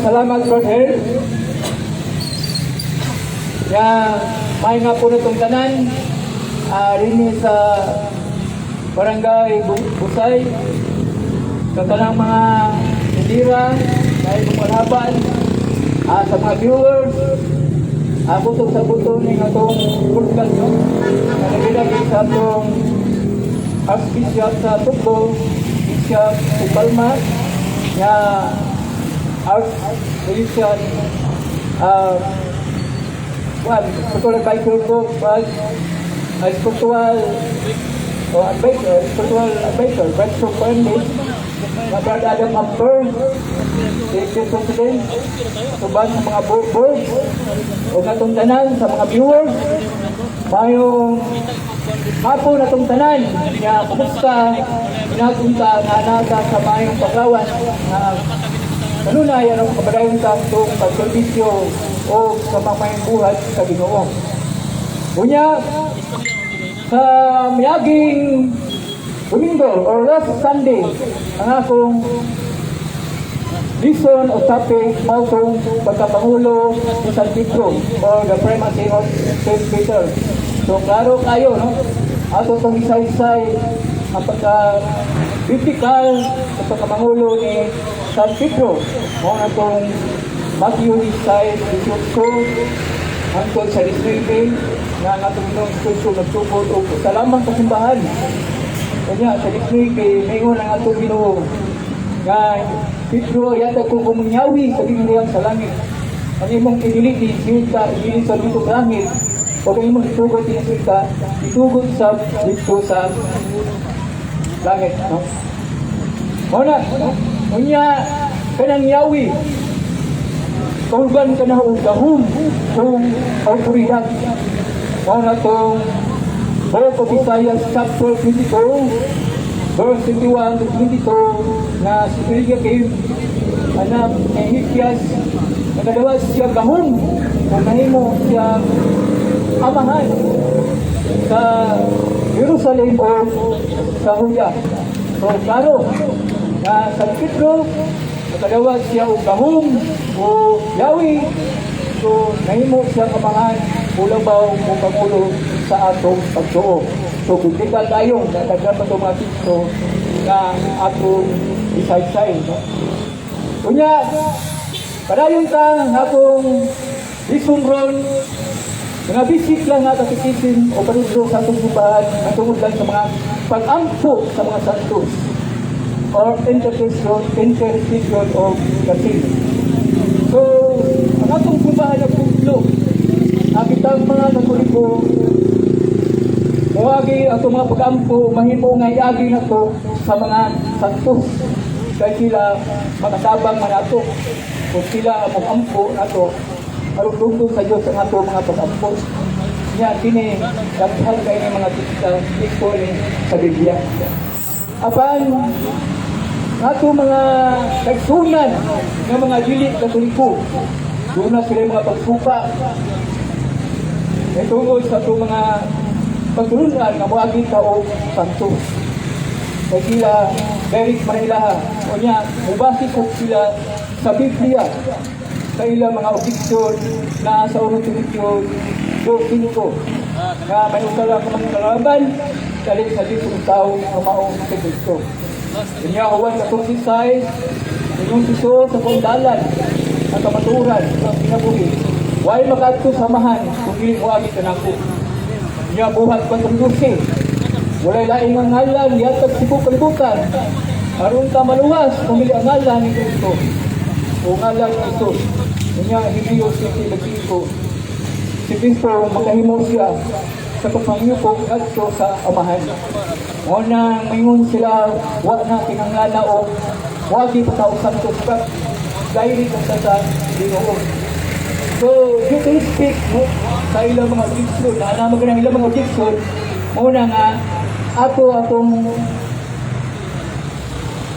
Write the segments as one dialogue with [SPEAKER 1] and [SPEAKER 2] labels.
[SPEAKER 1] salamat, brother. May nga po na itong tanan, rin sa Barangay Busay, sa tanang mga hindira, dahil kumalaban, sa mga viewers, butong sa butong ng itong broadcast, no? Nalagilagin sa itong Archbishop sa Tugbo, Bishop sa Palma, na Archbishop, spiritual advisor ko, spiritual advisor, Brother Fernandez, na Brother Adam Amper, Executive President, suban sa mga boards, o natong tanan sa mga viewers, mayong hapon natong tanan, niya kumusta, pinapunta na nasa sa mayong paglawan, na kanunay, anong kabadayon sa itong pagservisyo o sa mamayang buhat sa Ginoo. Unya, sa miyaging Domingo or last Sunday, ang akong listen o topic mautong pagkapangulo ni San Pedro or the primacy of St. Peter. So, klaro kayo, no? Ato itong isa-isay ang pagka-biblical sa pagkapangulo ni San Pedro. Kung itong Matthew Isay, hangtod sa distributing na natulong Espiritu nagtubod o sa lamang kasimbahan. Kanya sa distributing, mayon ang atong Ginoo. Nga, Pedro, yata ko kumunyawi sa Ginoo sa langit. Ang imong iniliti, sinita, iniliti sa dito sa langit. O ang imong itugot, sinita, itugot sa dito sa langit. No? Muna, kunya, kanang yawi, kauban ka na o gahom kung autoridad. Para itong Book of Isaiah chapter 22, verse 21 to 22, na si Eliakim, anak ni Hilkias, nakadawas siya gahom kung nahimo siya amahan sa Jerusalem o sa Huya. So, klaro, na San Pedro, nakadawas siya o gahom o yawi, so nahimo siya amahan ulabaw o pagpulo sa atong pagtuo. So, biblical tayo na nagdapat o mga Kristo na atong isay-say. No? Kunya, padayon ta akong disumron, mga bisik lang nga kasikisin o panudlo sa atong simbahan na tungod lang sa mga pag-ampo sa mga santos or intercession of Kasin. So, ang atong simbahan na puglo, kitang mga katoliko, muwagi ang mga pag-ampo, mahimo nga iagi na to sa mga santos. Kaya sila makatabang man ato, kung sila mag-ampo na to, arugtugtog sa Diyos ang ato mga pag-ampo. Nga, kini, daghan kayo ng mga tikso sa Biblia. Apan, ato mga nagsunan ng mga dilit katoliko, doon na sila mga pagsupa, ay tungkol sa itong mga pagtulungan na muaging tao santos. Kaya sila, Derek Manilaha, o niya, mubasik ko sila sa Biblia sa ilang mga objection na sa 1 Timoteo 2:5 na may usala ka mga kalaban dahil sa disong tao na maong sa Kristo. Kanya huwan na itong sisay, inyong siso sa kundalan, ang kamaturan, ang pinabuhi. Huwag makaadto samahan kung hindi mo agit na ako. Niya buhat pa itong dusi. Wala'y laing ang ngalan, yatag sipo kalibutan. Aron ka maluwas, pumili ang ngalan ni Kristo. O ngalan ni Kristo. Niya hindi yung sisi si Kristo, makahimo siya sa pagpangiyupog adto sa amahan. Unang mayroon sila, wag na pinanglala o wagi pa tao santos pa. Dahil ito sa Ginoo. So, you can speak no, sa ilang mga objection. Naanaman ka ng ilang mga objection. Muna nga,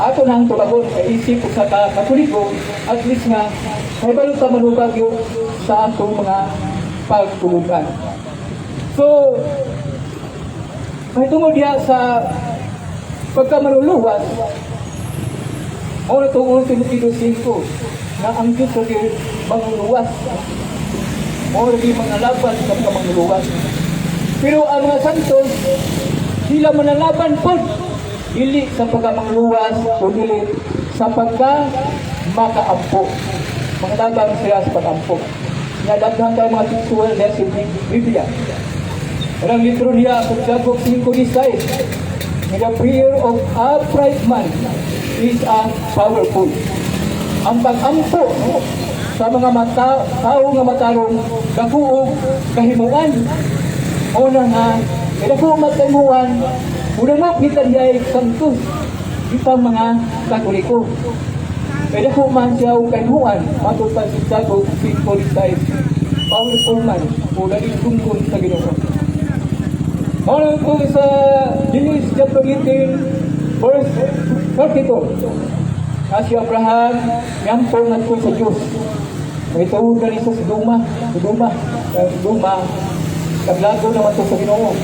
[SPEAKER 1] ato nang tulagon sa isip o sa katoliko, at least nga, may balot sa manubagyo sa atong mga pagtulugan. So, may tungod diya sa pagkamaluluwas, muna itong 1 Timoteo 5. nga ang Diyos lagi manguluwas. O lagi mangalaban sa mga manguluwas. Pero ang mga santos, sila manalaban po. Dili sa pagkamangluwas o dili sa pagka-makaampo. Mangalabang sila sa pag-ampo. Nadaghan tayo mga tekstual na sa Biblia. Ang litro niya sa Jabok 5:16, the prayer of upright man is powerful. Ang pag-ampo sa mga tao nga matarong kakuog kahimuan. Una nga, kakuog magkahimuan, una mo kita niya santos, itang mga Katoliko. Kaya ko man siya ang kahimuan, matupad sa Jabok 5:16, powerful man, o naging tungkol sa Ginoo. Mula po sa Genesis chapter 18, verse 32. Si Abraham, yampong at po sa Diyos. May tawag na rin sa Sodoma. Naglago naman ito sa Ginoo.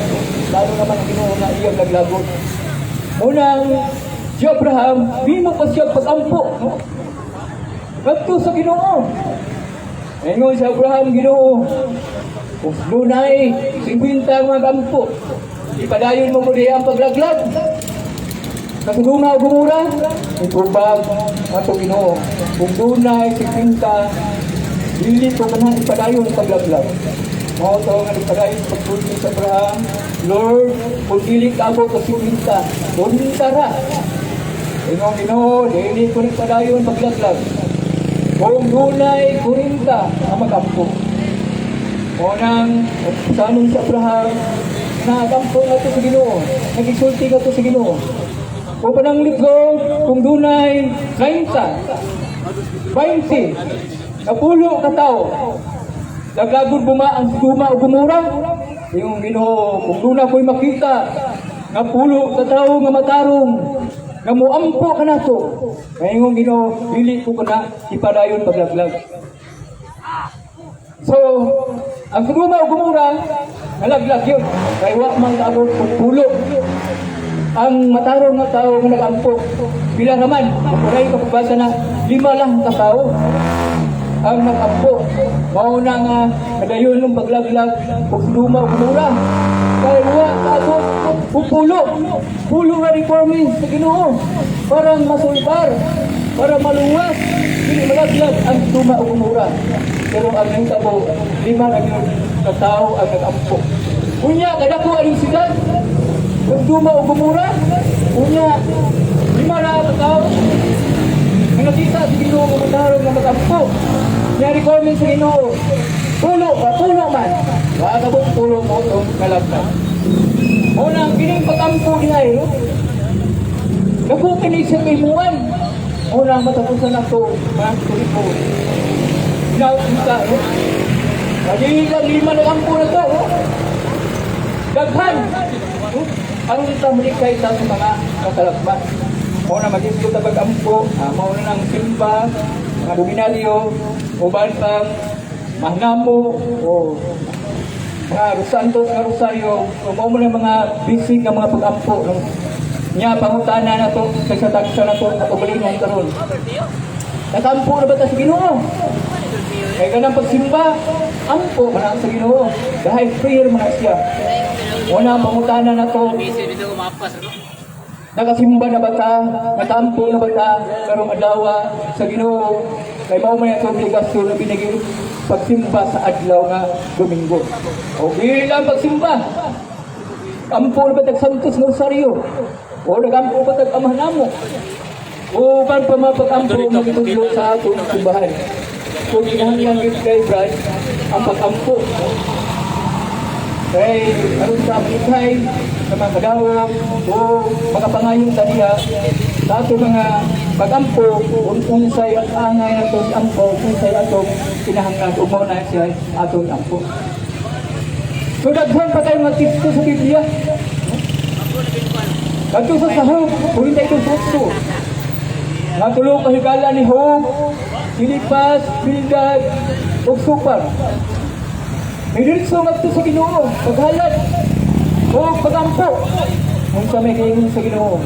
[SPEAKER 1] Lalo naman ang Ginoo na iyang naglago. Unang, si Abraham, di mo pa siya pag-ampo. Nagto sa Ginoo. Ngayon si Abraham, Ginoo, kung lunay, 50 ang mga ampo. Ipadayon mo mo diya ang paglaglag. Kasuduma o gumura, itubag ato Ginoo. Kung lunay, 50, dili ko man ipadayon ang paglaglag. Mga ito nga ipadayon sa pagpulong sa Abraham, Lord, kung dili ka ako sa 50, buntara. Ingong Ginoo, dili ko ipadayon paglaglag. Kung lunay, 40 ang magampo. Unang, sanong si Abraham, nakagampo nga ito sa Ginoo, nag-isulti nga ito sa Ginoo. O pananglito, kung dunay 30, 20, napulo ka tao, naglagod ang Sodoma o Gomora, yung Ginoo, kung duna ko'y makita, napulo ka tao nga matarong, nga muampo ka na ito, ngayong Ginoo, dili ko ka na ipadayon paglaglag. So, ang Sodoma o Gomora, nalaglag yun. Kaya wak mang kaabot kung pulo. Ang matarong nga tao nga nag-ampo, pila naman, mapuray kapabasa na 5 lang ka tao ang nag-ampo. Mauna nga, nadayon ng paglaglag, kung Sodoma o Gomora. Kaya wak kaabot kung pulo. Pulo nga reforming sa Ginoo. Parang masulbar, para maluwas. Hindi malaglag ang Sodoma o Gomora. Pero ang nangitabo, 5 na yun katao ang nag-ampo. Unya, kadako ang sila. Sodoma o Gomora. Unya, 5 na katao. Ang nakita si Ginoo ng matarong na mag-ampo. Nari-comment sa Ginoo. Pulo man. Wakabot pulo mo itong kalaglag. Unang kining pag-ampo niya eh. Nabukinig sa kaimuan. Unang matapusan na ito, mga Katoliko. Now, kita, Nagiging 5 na ampo na ito, daghan. Ang tamulikay sa mga katalagman. Mauna mag-isip na pag-ampo, mauna ng simba, mga dominaryo, o bantang, mahnamo, o mga santos nga rosaryo, o mauna mga bisig ng mga pag-ampo. Nya, pangutana na ito, sa na ito, napabalingon karon. Nakampo na ba ito sa Ginoo? Kaya ganang pagsimba, ampo man sa Ginoo. Dahil prayer man siya. Una ang pangutana na ito. Nakasimba na ba ta? Nakampo na ba ta? Karong adlaw sa Ginoo. Kaya mao man ito obligasyon na binigay pagsimba sa adlaw nga Domingo. O bilang pagsimba. Ampo na ba tag Santos ng Rosario? O nagampo ba tag Amahanamo? O ban pa mapag-ampo magtutulong sa atong simbahan? Kung ginahanglan yung kay Brad, ang pag-ampo. Kaya aron sa amikay, sa mga kadawang, o mga pangayong taniya, sa ato mga pag-ampo, unsay at angay na itong ampo, unsay atong kinahanglan, umuna siya atong ampo. So daghan pa tayo mga tips sa Biblia. Dagto sa sahog, kung hindi itong sutso. Natulong kahigala ni Job, Silipas, Bildad, o Supar. May diritso magto sa Ginoo, paghalat, o pagampo. Kung sa may kaingon sa Ginoo.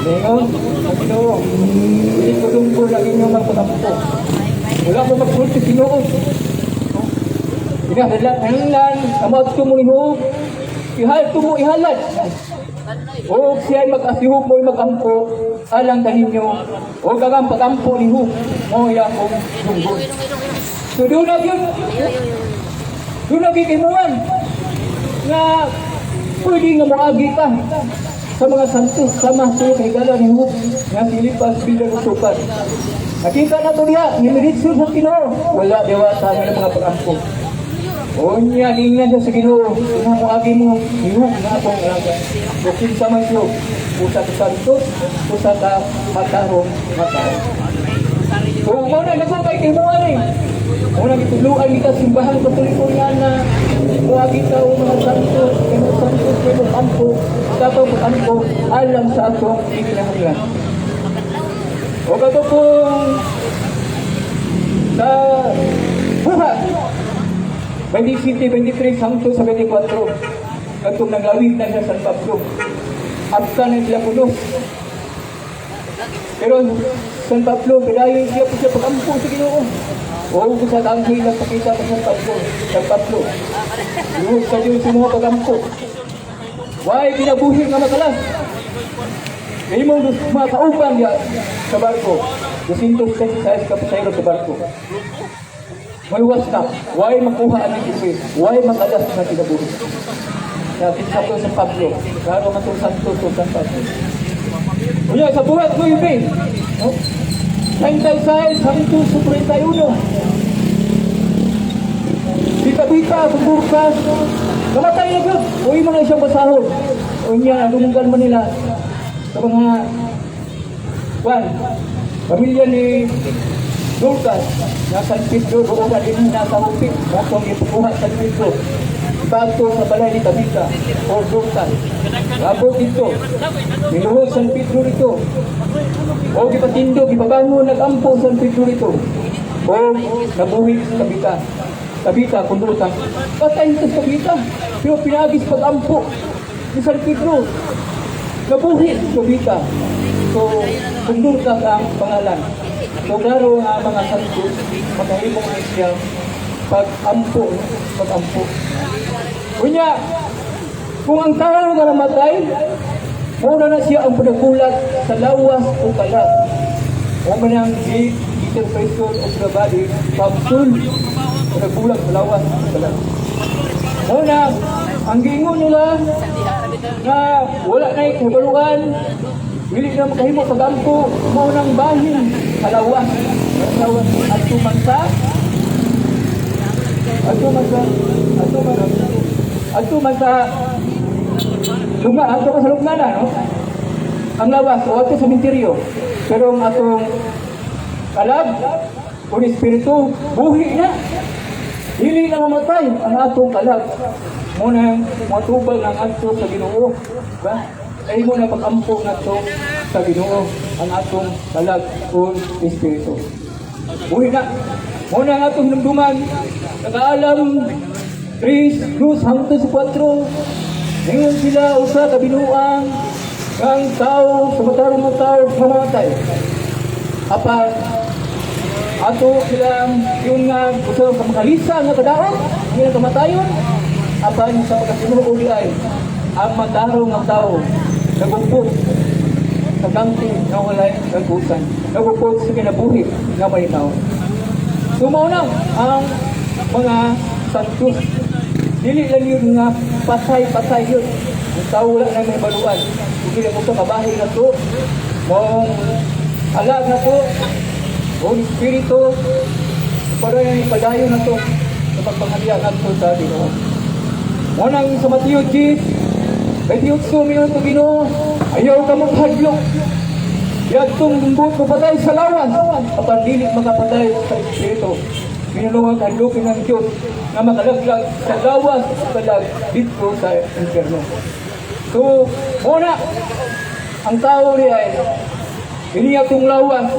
[SPEAKER 1] Kaingon sa Ginoo. Hindi ko dungko na inyong magpatampo. Wala mo magpulti Ginoo. Kinahanglan, amot ko mo ihog. Ihal ko mo ihalat. O siya'y mag-asihog mo'y mag-ampo. Alang kaninyo. O gagang pag-ampo ni hug. O yakong dunggo. So doon na yun. Doon na kikimuan. Na pwede nga moagi ka sa mga santos sama sa higala ni Hug nga silipas bilang usupan. Nakita na ito niya, nimiritso sa Ginoo. Wala dewasa ng mga pag-ampo. O niya, ingnan siya sa Ginoo. Nga moagi mo, ni Hug nga akong alaga. Bukin sa man siyo, usa ka santos, usa ka matarong matao. So, muna, nagpapay kay mo eh. Muna, ituluan kita simbahan katoliko niya na muagi ka o mga santos, kay mo kampo, tapos kampo, alam sa atong ikinahanglan. O kato pong sa buhat, 23 hangtod sa 24, katong naglawig na siya sa San Pablo. Absa na sila puno. Pero San Pablo, pinayon siya po siya pag-ampo sa Ginoo. O kung sa tanghil lang pakita sa San Pablo. Luhod sa Diyos yung mga pag-ampo. Why pinabuhin nga makalas? May mga kaupan niya sa barko. 266 kapasayro sa barko. Maluwas na. Why makuha ang isip? Why makalas na pinabuhin? Natin sa San Pablo. Karo man itong santo sa San Pablo. Unya, sa buhat mo yun eh. 36 hangtod sa 31. Bita-bita, pagburkas. Namatay na yun. Uy, mga isang basahon. Unya, lumunggan man nila sa mga pamilya ni Dorcas. Nasa Pedro, doon na din nasa hupit. Nakong ipukuha sa Pedro. Bato sa balay ni Tabita o Dorcas. Abot dito. Niluhod San Pedro dito. O gipatindo, gipabangon, nag-ampo San Pedro dito. O nabuhi sa Tabita. Tabita, kundutan. Patay ito sa Tabita. Pero pinagis pag-ampo ni San Pedro. Nabuhi sa Tabita. So, kundutan ang pangalan. So, klaro nga mga santos, makahimong na siya pag-ampo. Kunya, kung ang tao na namatay, muna na siya ang panagulat sa lawas o kalat. O manang interpretation of the body, pagsul, panagulat sa lawas o kalat. Muna, ang gingon nila na wala na ikabaluan, hindi na makahimo pag-ampo, munang bahin, kalawas, at tumansa, ato sa lugna no? Ang lawas o ato sa minteryo. Pero ang atong kalab o espiritu buhi na. Dili na mamatay ang atong kalab. Muna matubal ng ato sa Ginoo. Diba? Ay muna pag-ampo na to sa Ginoo ang atong kalab o espiritu. Buhi na. Muna ang atong namduman. Nag-aalam 3, 2, hangtod sa 4. Ngayon sila usa kabinuang ng tao sa matarong ng tao mamatay. Apat, ato silang yung nga usa ka makalisa nga kadaot, yung kamatayon. Apan sa pagkasinuod ay ang matarong ng tao nagupot sa kampi na walay nagbusan. Nagupot sa kinabuhi nga may tao. Sumaunang ang mga santos. Dili lang yun nga pasay-pasay yun. Ang tao wala na may baluan. Kung mo sa kabahay na to, mong alag na to, mong espiritu, para yung ipadayo na to sa pagpangalian na to sa Ginoo. Munang sa Mateo 10, 28 minuto Ginoo, ayaw ka mong hadlok. Yagtong bumbot mapatay sa lawan, at dili makapatay sa espiritu. Pinulungan ang lukin ng Diyos na makalaglag sa lawas kalag dito sa inferno. So, muna, ang tao niya ay iniyak kong lawas,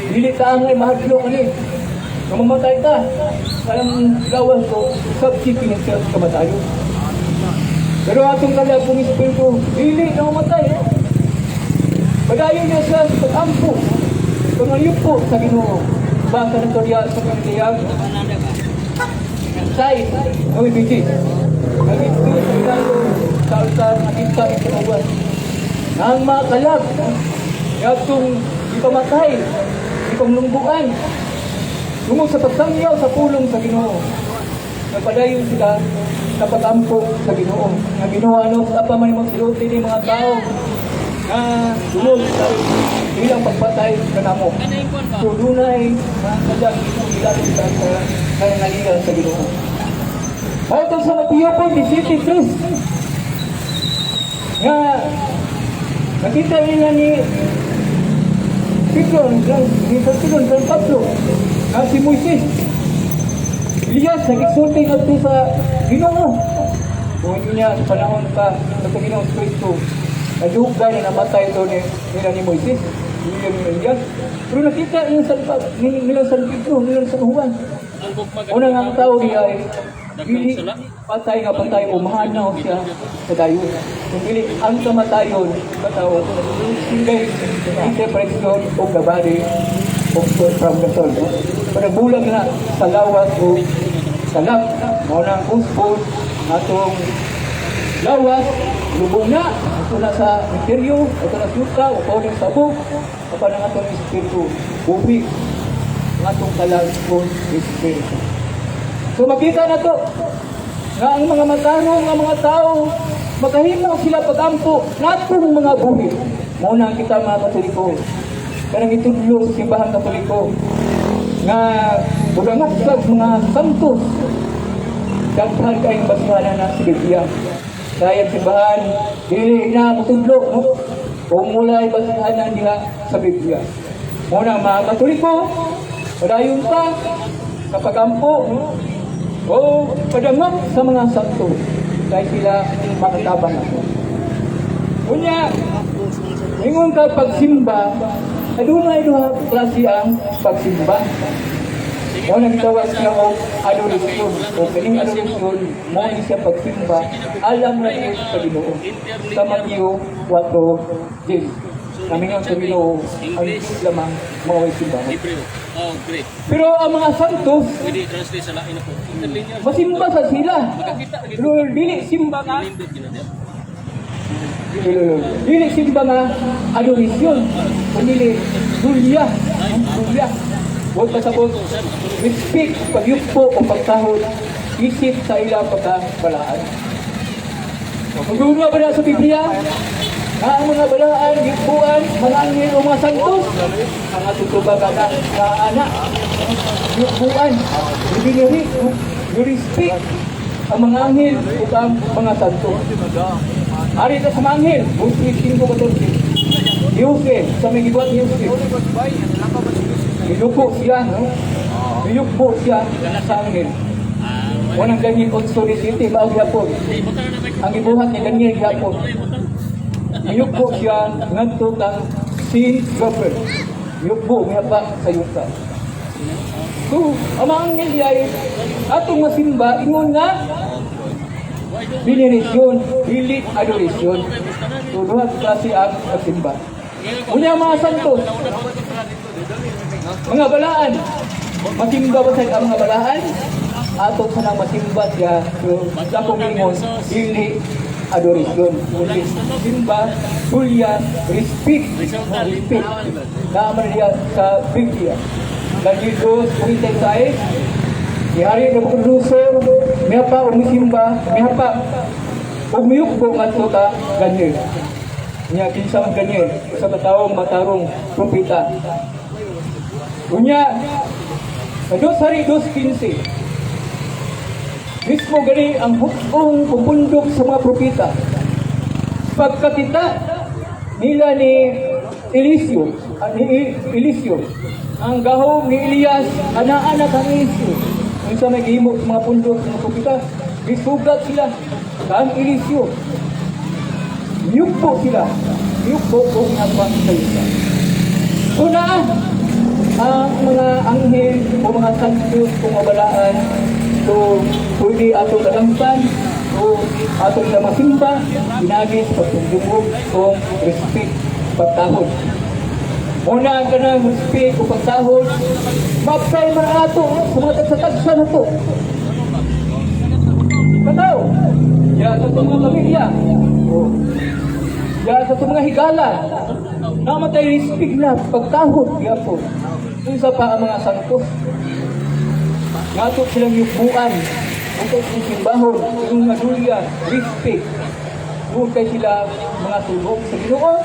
[SPEAKER 1] dili taang ay mahadlok ni. Namamatay ka, parang lawas ko, substitute sa kamatayo. Pero atong kalabong espiritu, dili na mamatay. Padayon niya sa pag-ampo, pangayupo sa Ginoo. Basa ng Torya sa kaniliyag. Say, oy biji. Nagito sa ilalo, sa altar, nakita ang kanuwan. Ang mga kalab, yatong ipamatay, ipamlungbuan, tungo sa pagsangyaw sa pulong sa Ginoo. Nagpadayon sila sa pag-ampo sa Ginoo. Nga Ginoo ano sa pa man magsiluti ni mga tao na dunod sa ilang pagpatay kanamo. So dunay mga kadang ilalo sa kanangalian sa Ginoo. Auto sa Mateo 23 nga nakita nila ni Pedro ng Pablo na si Moises Elias nag-exulting nato sa Ginoo. Kung niya sa panahon pa sa Panginoong Kristo, nadugay na namatay ito nila ni Moises, William ni Elias. Pero nakita nilang San Pedro, nilang San Juan. Unang ang tao niya ay hindi patay nga patay, umahanaw siya sa dayon. Kung hindi ang kamatayon, katao, hindi interpretation of the body of from the soul. Panabulang na sa lawas o salap, maunang uspon, atong lawas, lubong na, ito na sa interior, ito na suka, o pauling sabog, kapag ang atong espiritu, bubig, ang atong talang espiritu. So makita na to, nga ang mga matarong, ang mga tao, makahimo sila pag-ampo, natong mga buhi. Maunang kita mga Katoliko, kanang itudlo sa simbahan Katoliko, nga budangat sa mga santos, daghan kayong basihanan na si Biblia. Kaya simbahan, dili na matudlo, no? Kung mulay basihanan nila sa Biblia. Maunang mga Katoliko, padayon pa, kapag ampo, no? O padangat sa mga santo dahil sila makatabang ako. Kunya, ingon ka pagsimba, adunay duha klase ang pagsimba. O nagtawag siya o adoration. O kaning adoration, mo siya pagsimba, alam na niya sa Ginoo. Sa Mateo 4:10. Kami nga sa Ginoo, ang Diyos lamang mga simba. Pero ang mga santos, masimba sa sila. Pero dili simba nga. Dili simba nga adoration. Kundi Julia. Huwag kasabot. Respect, pagyupo o pagtahod. Isip sa ilang pagkabalaan. Magdunga ba na sa Biblia? Ang mga balaan, yupuan, mga angel o mga santos, ang atutubagan na anak, yupuan, ibiniri, respect ang mga angel o ang mga santos. Ari na sa mga angel, Muslim 5:14. Yusef, sa may gibuat Yusef. Ilupo siya, no? Ilupo siya sa angel. Wanang ganyan also ni City, baog yapon. Ang ibuhat ni Daniel yapon. Iyukbo siya ngadto kang sin gopher. Iyukbo niya pa sa yuta. So, amang niliyay atong masimba, ingon nga veneration, dili adoration. So, duha klase ang masimba. Unya mga santos, mga balaan, masimba ba sa mga balaan? Ato sa nang masimba siya, so, sa ingon, dili adoration, kundi simba, Julia, respect, naman niya sa Biblia. Dahil Diyos, kumitay sa ay, ihari ng producer, may pa umisimba, may pa umiyukbo at ka ganyan. Niya, kinsang ganyan, sa katawang matarong propita. Kunya, Sari 2:15, mismo gani ang hukong pupundok sa mga propita. Pagkakita nila ni Eliseo, ang gahom ni Elias, anak-anak ang Eliseo. Kung sa may gihimo sa mga pundok sa mga propita, bisugat sila sa ang Eliseo. Yukpo sila. Yukpo kung nagpang sa isa. Una, ang mga anghel o mga santos kung mabalaan, so, pwede ato kalampan, So, atong na masimba, inagis pagtundubog o respect pagtahod. Una ka ng respect o pagtahod, mapay man ato, sumatag sa tagsa na to. Kataw, ya sa itong mga pamilya, ya sa itong mga higala, namatay respect na pagtahod, ya po. Isa pa ang mga sangkos. Nato silang yubuan, ito yung simbahon, yung madulya, respect. Doon kay sila mga tulog sa Ginoo.